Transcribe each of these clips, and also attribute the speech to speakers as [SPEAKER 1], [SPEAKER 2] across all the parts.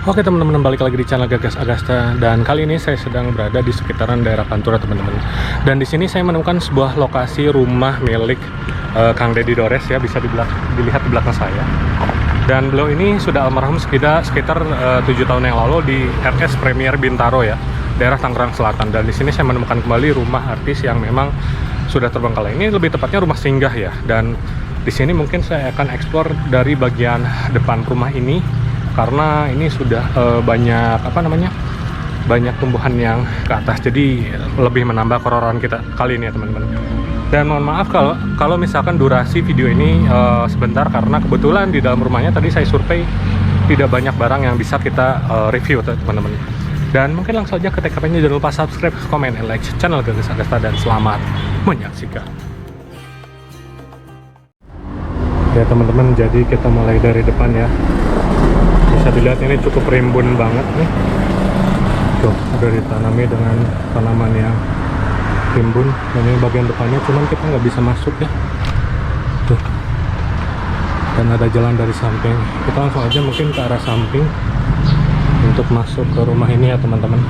[SPEAKER 1] Oke teman-teman, balik lagi di channel Gagas Agasta, dan kali ini saya sedang berada di sekitaran daerah Pantura teman-teman. Dan di sini saya menemukan sebuah lokasi rumah milik Kang Deddy Dores ya, bisa dilihat di belakang saya. Dan beliau ini sudah almarhum sekitar 7 tahun yang lalu di RS Premier Bintaro ya, daerah Tangerang Selatan. Dan di sini saya menemukan kembali rumah artis yang memang sudah terbengkalai. Ini lebih tepatnya rumah singgah ya. Dan di sini mungkin saya akan eksplor dari bagian depan rumah ini, karena ini sudah banyak tumbuhan yang ke atas, jadi lebih menambah kehororan kita kali ini ya teman-teman. Dan mohon maaf kalau misalkan durasi video ini sebentar, karena kebetulan di dalam rumahnya tadi saya survei tidak banyak barang yang bisa kita review teman-teman. Dan mungkin langsung aja ke TKP-nya. Jangan lupa subscribe, komen, and like channel Gagas Agasta, dan selamat menyaksikan. Ya teman-teman, jadi kita mulai dari depan ya. Bisa dilihat ini cukup rimbun banget nih. Tuh, udah ditanami dengan tanaman yang rimbun. Dan ini bagian depannya, cuman kita nggak bisa masuk ya. Tuh. Dan ada jalan dari samping. Kita langsung aja mungkin ke arah samping untuk masuk ke rumah ini ya teman-teman.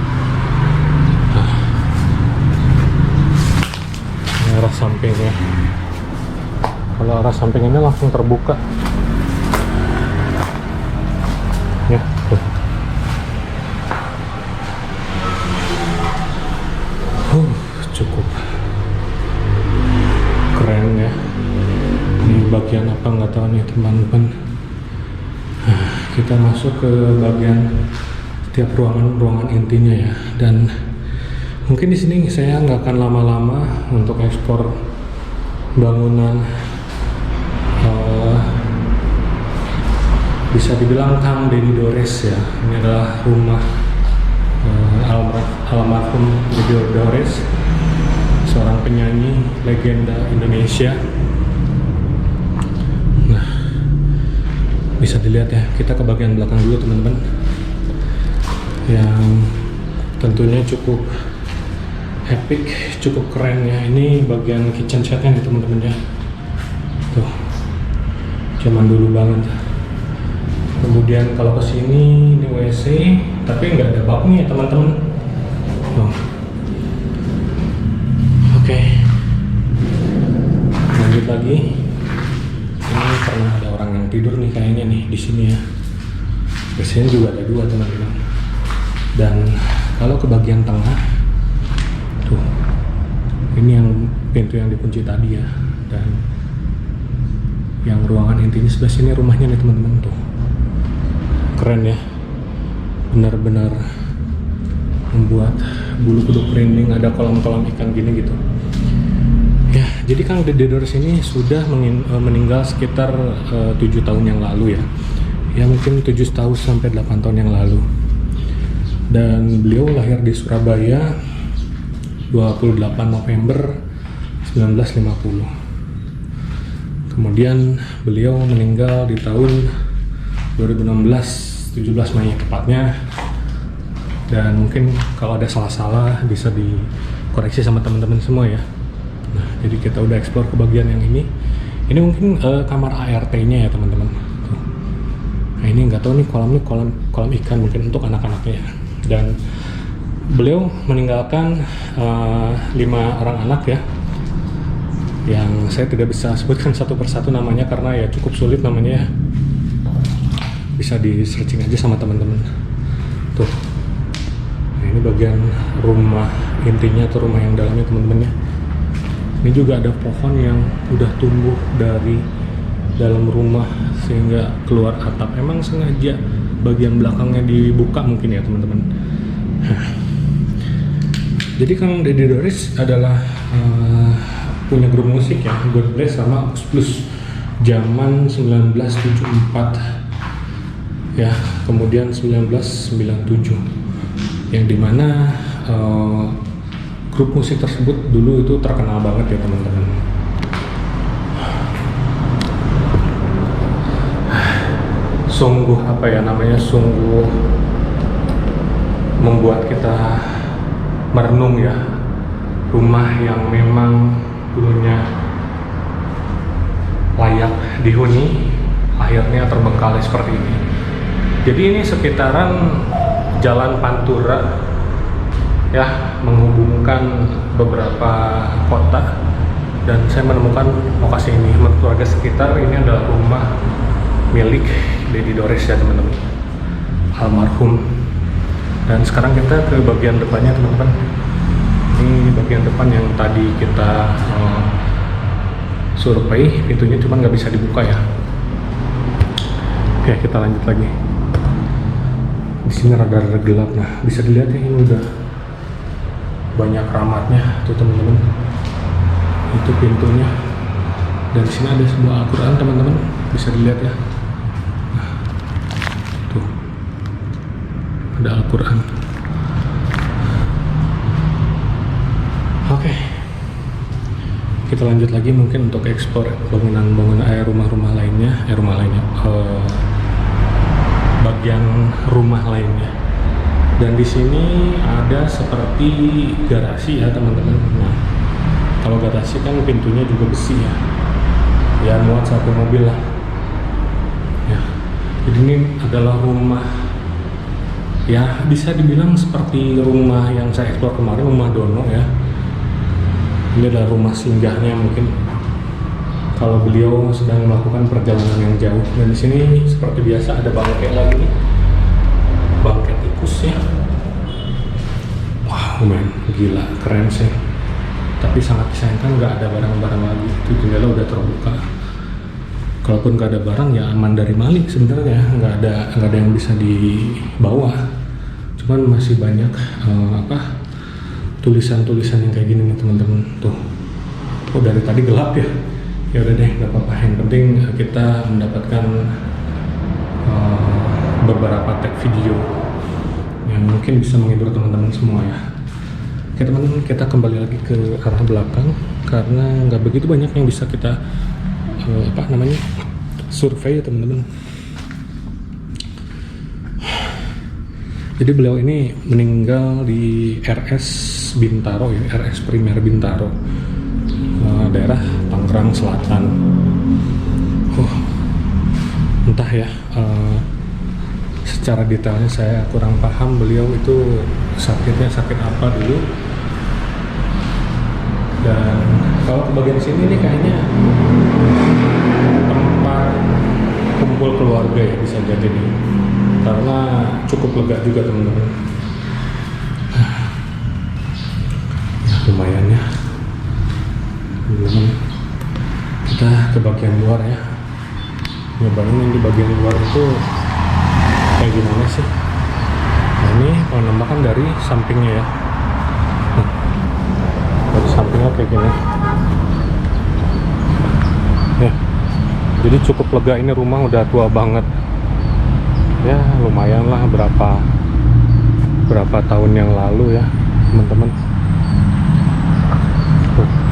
[SPEAKER 1] Ini arah sampingnya. Kalau arah samping ini langsung terbuka. Ya, tuh. Cukup keren ya. Ini bagian apa nggak tahu nih teman-teman. Kita masuk ke bagian setiap ruangan intinya ya. Dan mungkin di sini saya nggak akan lama-lama untuk ekspor bangunan. Bisa dibilang Kang Deddy Dores ya. Ini adalah rumah almarhum Deddy Dores, seorang penyanyi legenda Indonesia. Nah, bisa dilihat ya. Kita ke bagian belakang dulu teman-teman, yang tentunya cukup epic, cukup keren ya. Ini bagian kitchen setnya nih teman-teman ya. Tuh, zaman dulu banget. Kemudian kalau kesini ini WC, tapi nggak ada baknya ya teman-teman. Oke. Lanjut lagi. Ini pernah ada orang yang tidur nih kayaknya nih di sini ya. Biasanya juga ada dua teman-teman. Dan kalau ke bagian tengah, tuh, ini yang pintu yang dikunci tadi ya. Dan yang ruangan intinya sebelah sini rumahnya nih teman-teman tuh. Keren ya, benar-benar membuat bulu kuduk merinding. Ada kolam-kolam ikan gini gitu ya. Jadi Kang Deddy Dores ini sudah meninggal sekitar 7 tahun yang lalu ya. Ya mungkin 7 tahun sampai 8 tahun yang lalu. Dan beliau lahir di Surabaya 28 November 1950. Kemudian beliau meninggal di tahun 2016, 17 Mei tepatnya. Dan mungkin kalau ada salah-salah bisa dikoreksi sama teman-teman semua ya. Nah, jadi kita udah explore ke bagian yang ini. Ini mungkin kamar ART-nya ya teman-teman. Nah, ini nggak tahu nih, kolam ikan mungkin untuk anak-anaknya. Dan beliau meninggalkan 5 orang anak ya, yang saya tidak bisa sebutkan satu persatu namanya karena ya cukup sulit namanya ya. Bisa di searching aja sama teman-teman. Tuh. Nah, ini bagian rumah intinya atau rumah yang dalamnya teman-teman ya. Ini juga ada pohon yang udah tumbuh dari dalam rumah sehingga keluar atap. Emang sengaja bagian belakangnya dibuka mungkin ya teman-teman. Jadi Kang Deddy Dores adalah punya grup musik ya, God Bless sama Ox Plus zaman 1974 ya, kemudian 1997, yang dimana grup musik tersebut dulu itu terkenal banget ya teman-teman. Sungguh apa ya namanya, sungguh membuat kita merenung ya. Rumah yang memang dulunya layak dihuni akhirnya terbengkalai seperti ini. Jadi ini sekitaran Jalan Pantura ya, menghubungkan beberapa kota, dan saya menemukan lokasi ini. Menurut warga sekitar ini adalah rumah milik Dedi Dores ya teman-teman, almarhum. Dan sekarang kita ke bagian depannya teman-teman. Ini bagian depan yang tadi kita survei, pintunya cuma nggak bisa dibuka ya. Oke, kita lanjut lagi. Di sini rada-rada gelap. Nah, bisa dilihat ya, ini udah banyak ramatnya tuh teman-teman. Itu pintunya. Dan di sini ada sebuah Al-Quran teman-teman, bisa dilihat ya. Nah, tuh ada Al-Quran. Oke, kita lanjut lagi mungkin untuk eksplor bangunan-bangunan rumah-rumah lainnya, bagian rumah lainnya. Dan di sini ada seperti garasi ya teman-teman. Nah, kalau garasi kan pintunya juga besi ya, ya muat satu mobil lah ya. Jadi ini adalah rumah ya, bisa dibilang seperti rumah yang saya eksplor kemarin, rumah Dono ya. Ini adalah rumah singgahnya mungkin kalau beliau sedang melakukan perjalanan yang jauh. Dan di sini seperti biasa ada bangkai lagi, bangkai tikus ya. Wow men, gila, keren sih. Tapi sangat disayangkan nggak ada barang-barang lagi. Itu jendela udah terbuka. Kalaupun nggak ada barang ya aman dari maling sebenarnya, nggak ada yang bisa dibawa. Cuman masih banyak tulisan-tulisan yang kayak gini nih teman-teman tuh. Oh, dari tadi gelap ya. Ya udah deh, nggak apa-apa. Yang penting kita mendapatkan beberapa tag video yang mungkin bisa menghibur teman-teman semua ya. Oke teman-teman, kita kembali lagi ke arah belakang karena nggak begitu banyak yang bisa kita survei ya teman-teman. Jadi beliau ini meninggal di RS Bintaro ya, RS Primer Bintaro, daerah Tangerang Selatan. Entah ya, secara detailnya saya kurang paham beliau itu sakitnya sakit apa dulu. Dan kalau ke bagian sini nih kayaknya tempat kumpul keluarga ya, bisa jadi nih, karena cukup lega juga teman-teman. Ya, lumayan ya teman-teman. Kita ke bagian luar ya, nyobain di bagian luar itu kayak gimana sih. Nah, ini penampakan dari sampingnya ya. Dari sampingnya kayak gini ya. Jadi cukup lega, ini rumah udah tua banget ya, lumayan lah berapa tahun yang lalu ya teman-teman.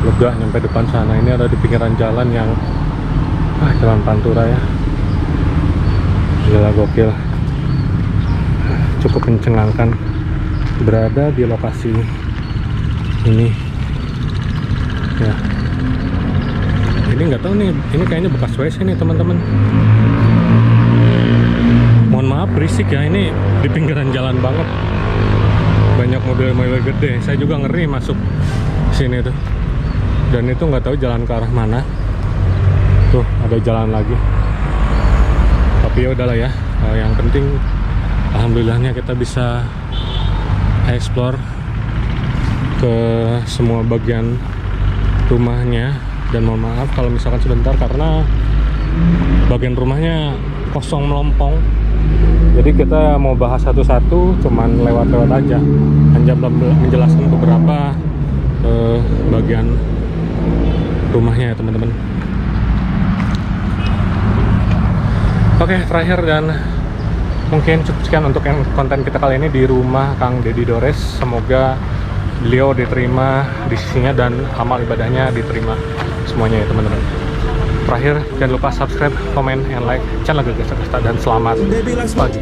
[SPEAKER 1] Lega nyampe depan sana. Ini ada di pinggiran jalan yang Jalan Pantura ya. Gila, gokil. Cukup mencengangkan berada di lokasi ini ya. Ini nggak tahu nih, ini kayaknya bekas WC nih teman-teman. Mohon maaf berisik ya, ini di pinggiran jalan banget, banyak mobil-mobil gede. Saya juga ngeri masuk sini tuh, dan itu nggak tahu jalan ke arah mana. Tuh ada jalan lagi, tapi ya udahlah ya. Yang penting alhamdulillahnya kita bisa explore ke semua bagian rumahnya. Dan mohon maaf kalau misalkan sebentar karena bagian rumahnya kosong melompong. Jadi kita mau bahas satu-satu, cuman lewat-lewat aja, hanya menjelaskan beberapa bagian rumahnya ya teman-teman. Oke, terakhir dan mungkin cukup sekian untuk konten kita kali ini di rumah Kang Dedi Dores. Semoga beliau diterima di sisinya dan amal ibadahnya diterima semuanya ya teman-teman. Terakhir, jangan lupa subscribe, komen, and like channel Gagas Agasta, dan selamat pagi.